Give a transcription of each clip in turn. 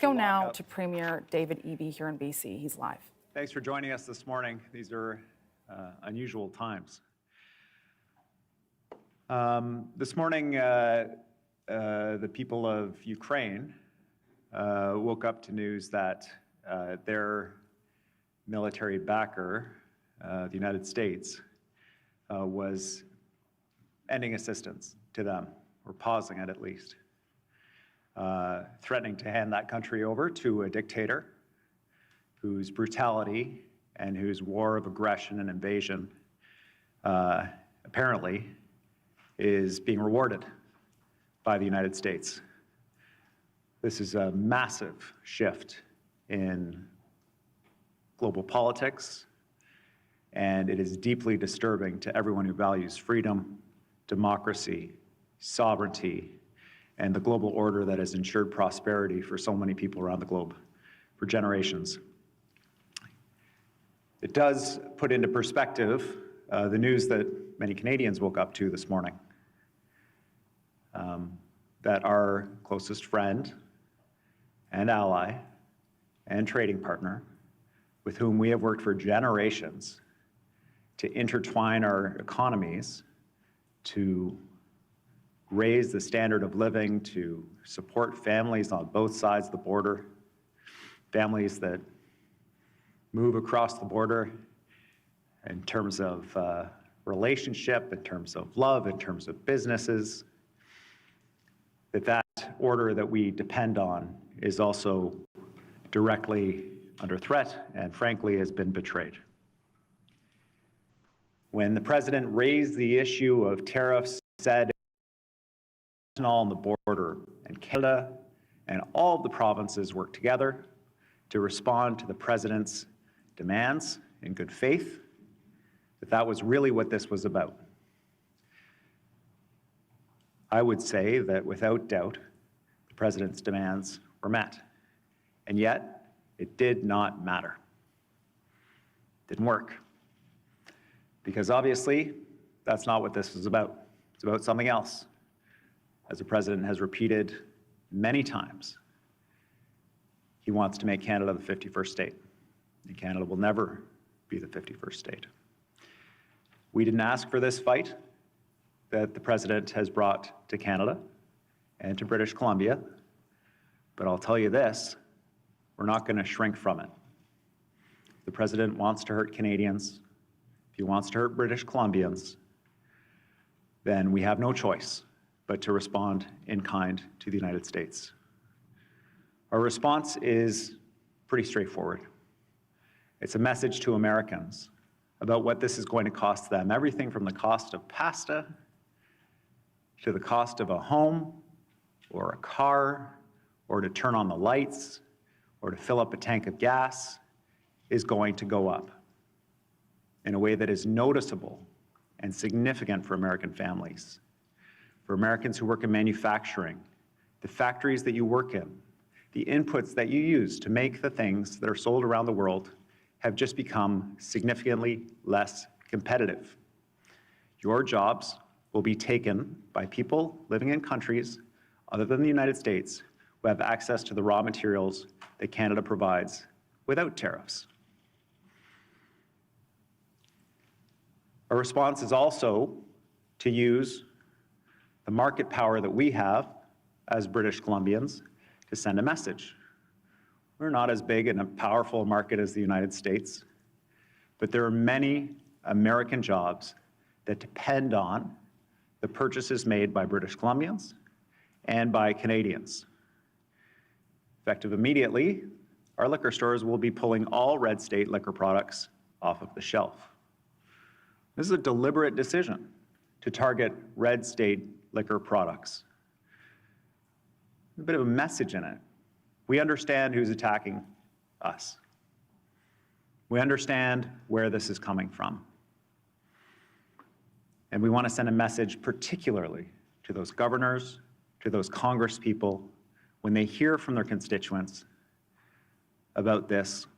Go now to Premier David Eby here in BC. He's live. Thanks for joining us this morning. These are unusual times. This morning, the people of Ukraine woke up to news that their military backer, the United States, was ending assistance to them, or pausing it at least. Threatening to hand that country over to a dictator whose brutality and whose war of aggression and invasion apparently is being rewarded by the United States. This is a massive shift in global politics, and it is deeply disturbing to everyone who values freedom, democracy, sovereignty, and the global order that has ensured prosperity for so many people around the globe for generations. It does put into perspective the news that many Canadians woke up to this morning, that our closest friend and ally and trading partner, with whom we have worked for generations to intertwine our economies, to raise the standard of living, to support families on both sides of the border, families that move across the border in terms of relationship, in terms of love, in terms of businesses, that order that we depend on is also directly under threat and frankly has been betrayed. When the president raised the issue of tariffs, he said on the border, and Canada and all of the provinces work together to respond to the president's demands in good faith, that was really what this was about. I would say that without doubt, the president's demands were met, and yet it did not matter. It didn't work, because obviously that's not what this was about. It's about something else. As the president has repeated many times, he wants to make Canada the 51st state, and Canada will never be the 51st state. We didn't ask for this fight that the president has brought to Canada and to British Columbia, but I'll tell you this, we're not going to shrink from it. If the president wants to hurt Canadians, if he wants to hurt British Columbians, then we have no choice but to respond in kind to the United States. Our response is pretty straightforward. It's a message to Americans about what this is going to cost them, everything from the cost of pasta to the cost of a home or a car or to turn on the lights or to fill up a tank of gas is going to go up in a way that is noticeable and significant for American families. For Americans who work in manufacturing, the factories that you work in, the inputs that you use to make the things that are sold around the world have just become significantly less competitive. Your jobs will be taken by people living in countries other than the United States who have access to the raw materials that Canada provides without tariffs. Our response is also to use the market power that we have as British Columbians to send a message. We're not as big and a powerful market as the United States, but there are many American jobs that depend on the purchases made by British Columbians and by Canadians. Effective immediately, our liquor stores will be pulling all red state liquor products off of the shelf. This is a deliberate decision to target red state liquor products. A bit of a message in it. We understand who's attacking us. We understand where this is coming from. And we want to send a message particularly to those governors, to those congresspeople, when they hear from their constituents about this,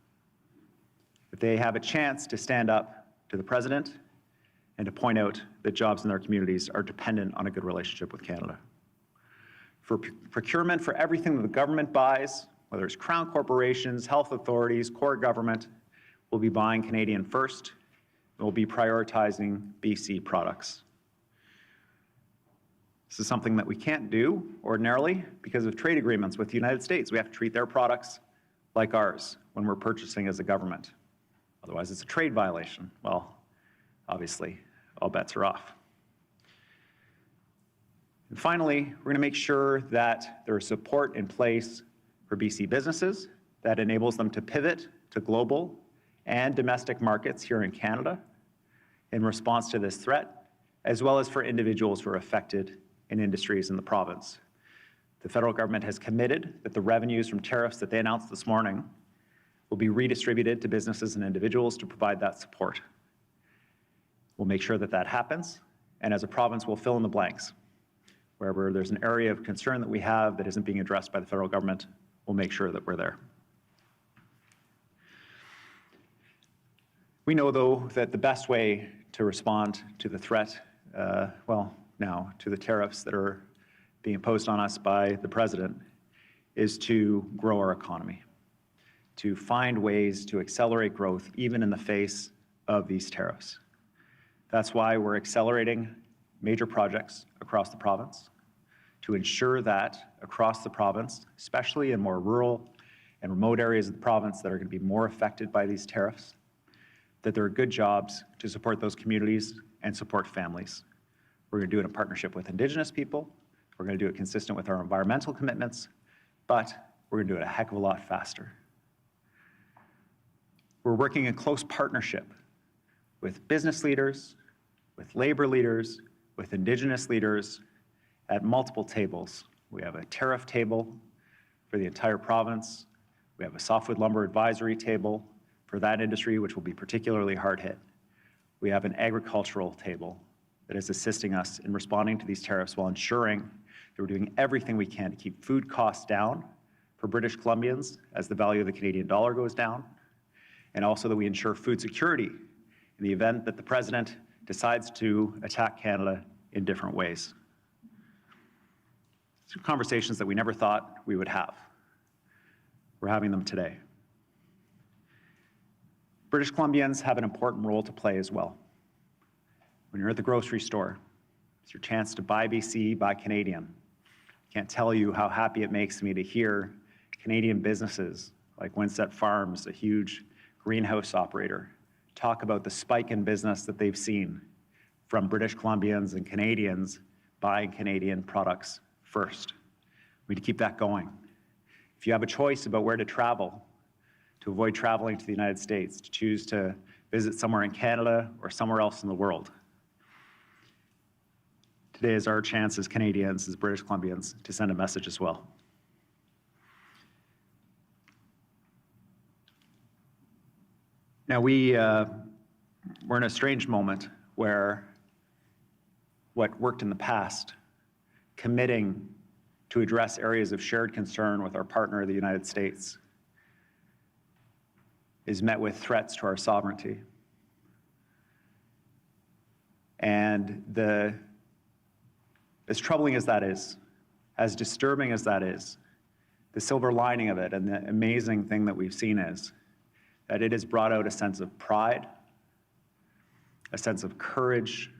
that they have a chance to stand up to the president and to point out that jobs in their communities are dependent on a good relationship with Canada. For procurement for everything that the government buys, whether it's Crown corporations, health authorities, core government, will be buying Canadian first and will be prioritizing BC products. This is something that we can't do ordinarily because of trade agreements with the United States. We have to treat their products like ours when we're purchasing as a government. Otherwise, it's a trade violation. Well, obviously, all bets are off. And finally, we're going to make sure that there is support in place for BC businesses that enables them to pivot to global and domestic markets here in Canada in response to this threat, as well as for individuals who are affected in industries in the province. The federal government has committed that the revenues from tariffs that they announced this morning will be redistributed to businesses and individuals to provide that support. We'll make sure that that happens, and as a province, we'll fill in the blanks. Wherever there's an area of concern that we have that isn't being addressed by the federal government, we'll make sure that we're there. We know, though, that the best way to respond to the threat, now to the tariffs that are being imposed on us by the president, is to grow our economy, to find ways to accelerate growth even in the face of these tariffs. That's why we're accelerating major projects across the province to ensure that across the province, especially in more rural and remote areas of the province that are going to be more affected by these tariffs, that there are good jobs to support those communities and support families. We're going to do it in partnership with Indigenous people. We're going to do it consistent with our environmental commitments, but we're going to do it a heck of a lot faster. We're working in close partnership with business leaders, with labor leaders, with Indigenous leaders at multiple tables. We have a tariff table for the entire province. We have a softwood lumber advisory table for that industry, which will be particularly hard hit. We have an agricultural table that is assisting us in responding to these tariffs while ensuring that we're doing everything we can to keep food costs down for British Columbians as the value of the Canadian dollar goes down, and also that we ensure food security in the event that the president decides to attack Canada in different ways. These are conversations that we never thought we would have. We're having them today. British Columbians have an important role to play as well. When you're at the grocery store, it's your chance to buy BC, buy Canadian. I can't tell you how happy it makes me to hear Canadian businesses like Winsett Farms, a huge greenhouse operator, talk about the spike in business that they've seen from British Columbians and Canadians buying Canadian products first. We need to keep that going. If you have a choice about where to travel, to avoid traveling to the United States, to choose to visit somewhere in Canada or somewhere else in the world, today is our chance as Canadians, as British Columbians, to send a message as well. Now we're in a strange moment where what worked in the past, committing to address areas of shared concern with our partner, the United States, is met with threats to our sovereignty. And as troubling as that is, as disturbing as that is, the silver lining of it and the amazing thing that we've seen is that it has brought out a sense of pride, a sense of courage,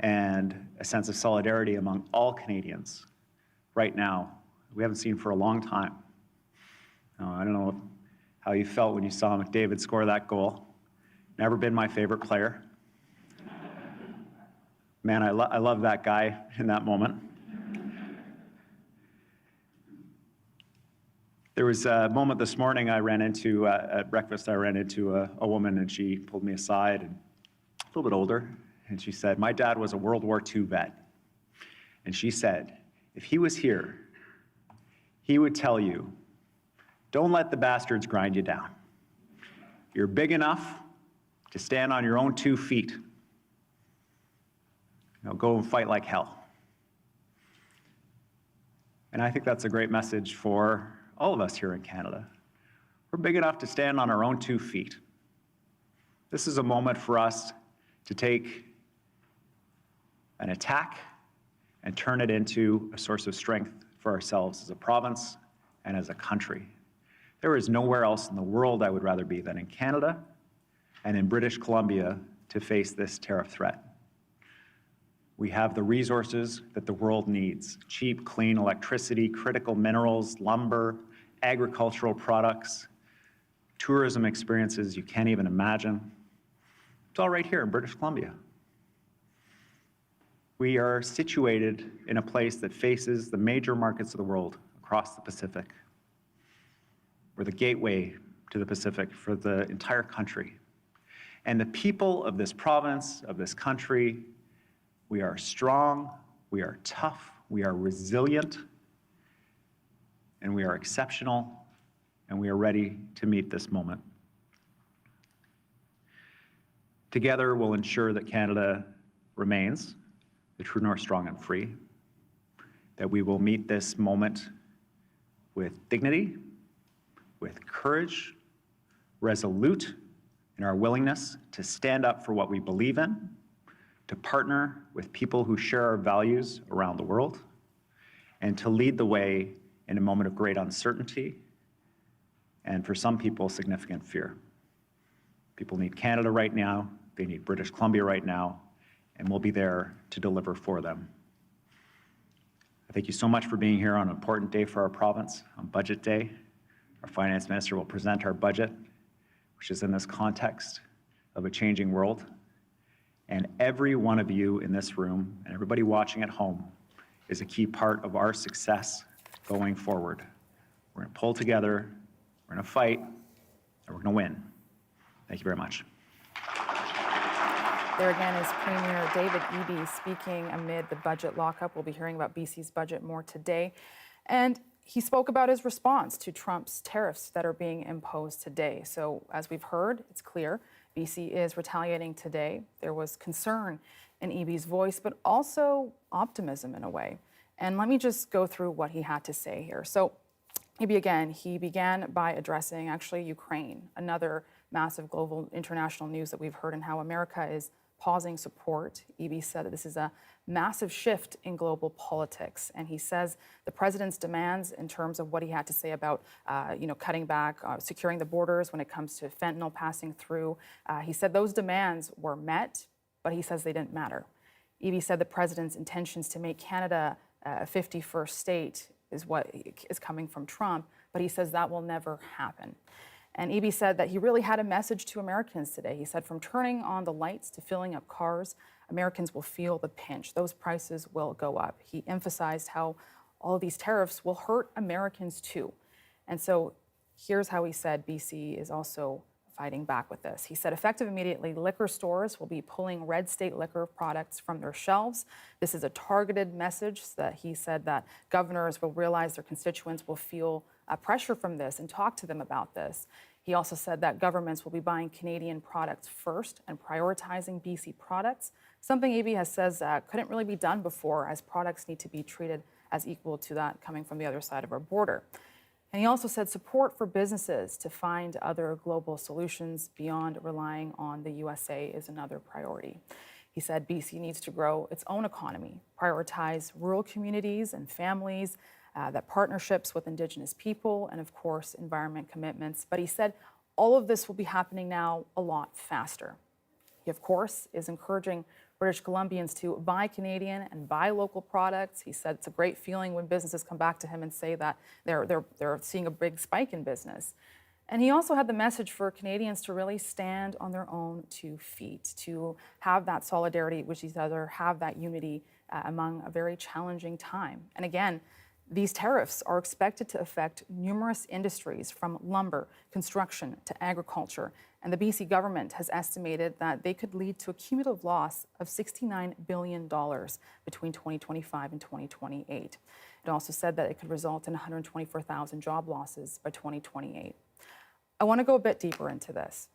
and a sense of solidarity among all Canadians right now we haven't seen for a long time. I don't know how you felt when you saw McDavid score that goal. Never been my favorite player. Man, I love that guy in that moment. There was a moment this morning I ran into, at breakfast, I ran into a woman, and she pulled me aside, and a little bit older, and she said, my dad was a World War II vet. And she said, if he was here, he would tell you, don't let the bastards grind you down. You're big enough to stand on your own 2 feet. Go and fight like hell. And I think that's a great message for all of us here in Canada. We're big enough to stand on our own 2 feet. This is a moment for us to take an attack and turn it into a source of strength for ourselves as a province and as a country. There is nowhere else in the world I would rather be than in Canada and in British Columbia to face this tariff threat. We have the resources that the world needs: cheap, clean electricity, critical minerals, lumber, agricultural products, tourism experiences you can't even imagine. It's all right here in British Columbia. We are situated in a place that faces the major markets of the world across the Pacific. We're the gateway to the Pacific for the entire country. And the people of this province, of this country, we are strong, we are tough, we are resilient, and we are exceptional, and we are ready to meet this moment. Together, we'll ensure that Canada remains the true north, strong and free, that we will meet this moment with dignity, with courage, resolute in our willingness to stand up for what we believe in, to partner with people who share our values around the world, and to lead the way in a moment of great uncertainty and, for some people, significant fear. People need Canada right now, they need British Columbia right now, and we'll be there to deliver for them. I thank you so much for being here on an important day for our province, on Budget Day. Our Finance Minister will present our budget, which is in this context of a changing world. And every one of you in this room and everybody watching at home is a key part of our success going forward. We're going to pull together, we're going to fight, and we're going to win. Thank you very much. There again is Premier David Eby speaking amid the budget lockup. We'll be hearing about BC's budget more today. And he spoke about his response to Trump's tariffs that are being imposed today. So as we've heard, it's clear BC is retaliating today. There was concern in Eby's voice, but also optimism in a way. And let me just go through what he had to say here. So Eby, again, he began by addressing actually Ukraine, another massive global international news that we've heard, and how America is pausing support. Eby said that this is a massive shift in global politics. And he says the president's demands in terms of what he had to say about, cutting back, securing the borders when it comes to fentanyl passing through. He said those demands were met, but he says they didn't matter. Eby said the president's intentions to make Canada a 51st state is what is coming from Trump, but he says that will never happen. And Eby said that he really had a message to Americans today. He said from turning on the lights to filling up cars, Americans will feel the pinch. Those prices will go up. He emphasized how all of these tariffs will hurt Americans too. And so here's how he said BC is also fighting back with this. He said effective immediately, liquor stores will be pulling red state liquor products from their shelves. This is a targeted message that he said that governors will realize their constituents will feel pressure from this and talk to them about this. He also said that governments will be buying Canadian products first and prioritizing BC products, something Eby has says couldn't really be done before, as products need to be treated as equal to that coming from the other side of our border. And he also said support for businesses to find other global solutions beyond relying on the USA is another priority. He said BC needs to grow its own economy, prioritize rural communities and families, that partnerships with Indigenous people, and of course, environment commitments. But he said all of this will be happening now a lot faster. He, of course, is encouraging British Columbians to buy Canadian and buy local products. He said it's a great feeling when businesses come back to him and say that they're seeing a big spike in business. And he also had the message for Canadians to really stand on their own 2 feet, to have that solidarity with each other, have that unity among a very challenging time. And again, these tariffs are expected to affect numerous industries from lumber, construction to agriculture. And the BC government has estimated that they could lead to a cumulative loss of $69 billion between 2025 and 2028. It also said that it could result in 124,000 job losses by 2028. I want to go a bit deeper into this.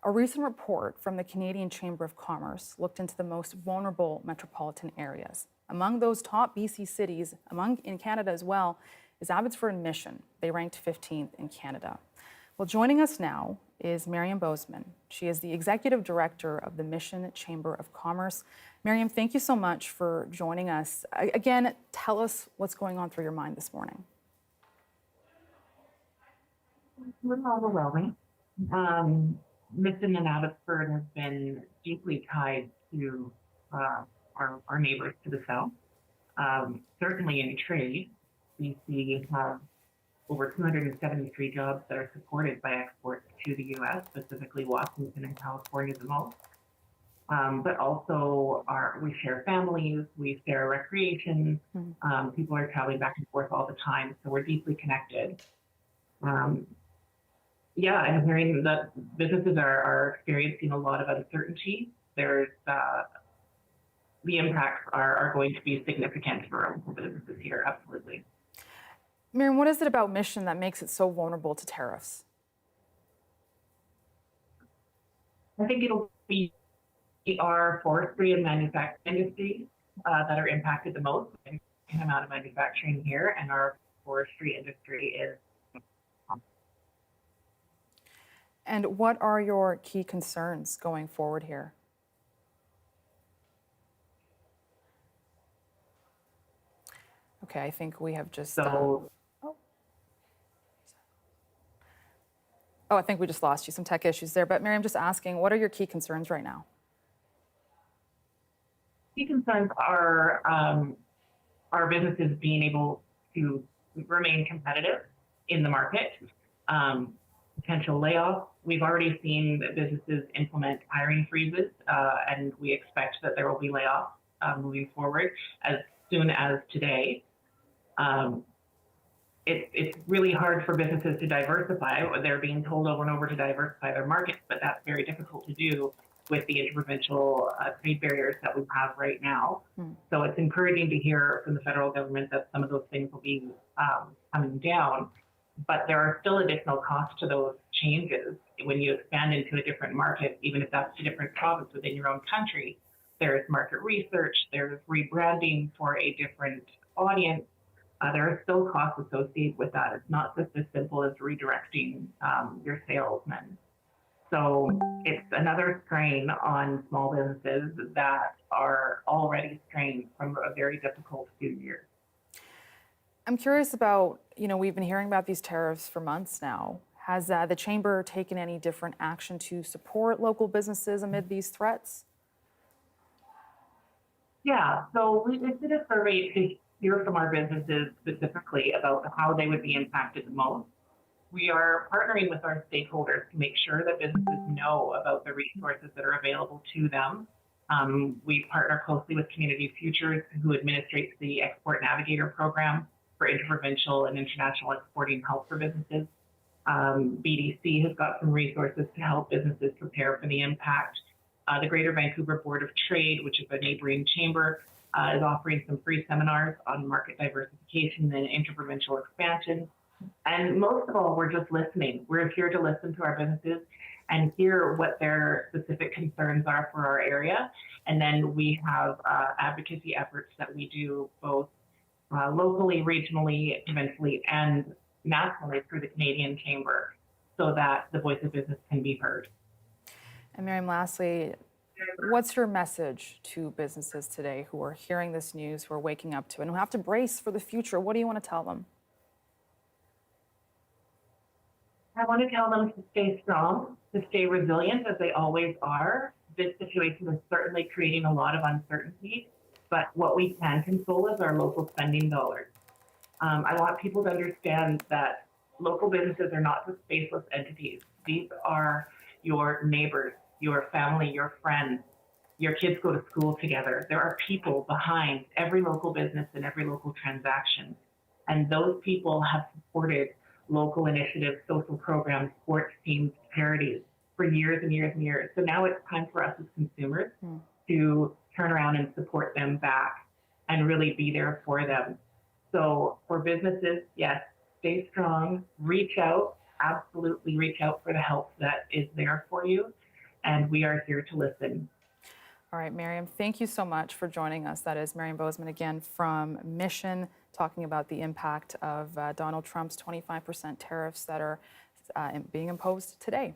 A recent report from the Canadian Chamber of Commerce looked into the most vulnerable metropolitan areas. Among those top BC cities, in Canada as well, is Abbotsford and Mission. They ranked 15th in Canada. Well, joining us now is Miriam Bozeman. She is the Executive Director of the Mission Chamber of Commerce. Miriam, thank you so much for joining us. Again, tell us what's going on through your mind this morning. It's overwhelming. Um, Mission and Abbotsford has been deeply tied to our neighbors to the south. Certainly in trade, BC have over 273 jobs that are supported by exports to the U.S., specifically Washington and California the most. But also we share families, we share recreation. People are traveling back and forth all the time, so we're deeply connected. Um, yeah, I'm hearing that businesses are experiencing a lot of uncertainty. There's the impacts are going to be significant for businesses here, absolutely. Miriam, what is it about Mission that makes it so vulnerable to tariffs? I think it'll be our forestry and manufacturing industries that are impacted the most. There's an amount of manufacturing here, and our forestry industry is. And what are your key concerns going forward here? Okay, I think we have just. I think we just lost you. Some tech issues there. But Miriam, just asking, what are your key concerns right now? Key concerns are our businesses being able to remain competitive in the market. Potential layoffs. We've already seen that businesses implement hiring freezes, and we expect that there will be layoffs moving forward as soon as today. It's really hard for businesses to diversify. They're being told over and over to diversify their markets, but that's very difficult to do with the interprovincial trade barriers that we have right now. So it's encouraging to hear from the federal government that some of those things will be coming down, but there are still additional costs to those changes. When you expand into a different market, even if that's a different province within your own country, there's market research, there's rebranding for a different audience. There are still costs associated with that. It's not just as simple as redirecting your salesmen. So it's another strain on small businesses that are already strained from a very difficult few years. I'm curious about, we've been hearing about these tariffs for months now. Has the Chamber taken any different action to support local businesses amid these threats? Yeah, so we did a survey to hear from our businesses specifically about how they would be impacted the most. We are partnering with our stakeholders to make sure that businesses know about the resources that are available to them. We partner closely with Community Futures, who administrates the Export Navigator program for interprovincial and international exporting help for businesses. BDC has got some resources to help businesses prepare for the impact. The Greater Vancouver Board of Trade, which is a neighboring chamber, is offering some free seminars on market diversification and interprovincial expansion. And most of all, we're just listening. We're here to listen to our businesses and hear what their specific concerns are for our area. And then we have advocacy efforts that we do both locally, regionally, provincially, and nationally through the Canadian Chamber so that the voice of business can be heard. And Miriam, lastly, what's your message to businesses today who are hearing this news, who are waking up to it, and who have to brace for the future? What do you want to tell them? I want to tell them to stay strong, to stay resilient as they always are. This situation is certainly creating a lot of uncertainty, but what we can control is our local spending dollars. I want people to understand that local businesses are not just faceless entities. These are your neighbors, your family, your friends. Your kids go to school together. There are people behind every local business and every local transaction. And those people have supported local initiatives, social programs, sports teams, charities for years and years and years. So now it's time for us as consumers to turn around and support them back and really be there for them. So for businesses, yes, stay strong, reach out, absolutely reach out for the help that is there for you. And we are here to listen. All right, Miriam, thank you so much for joining us. That is Miriam Bozeman again from Mission, talking about the impact of Donald Trump's 25% tariffs that are being imposed today.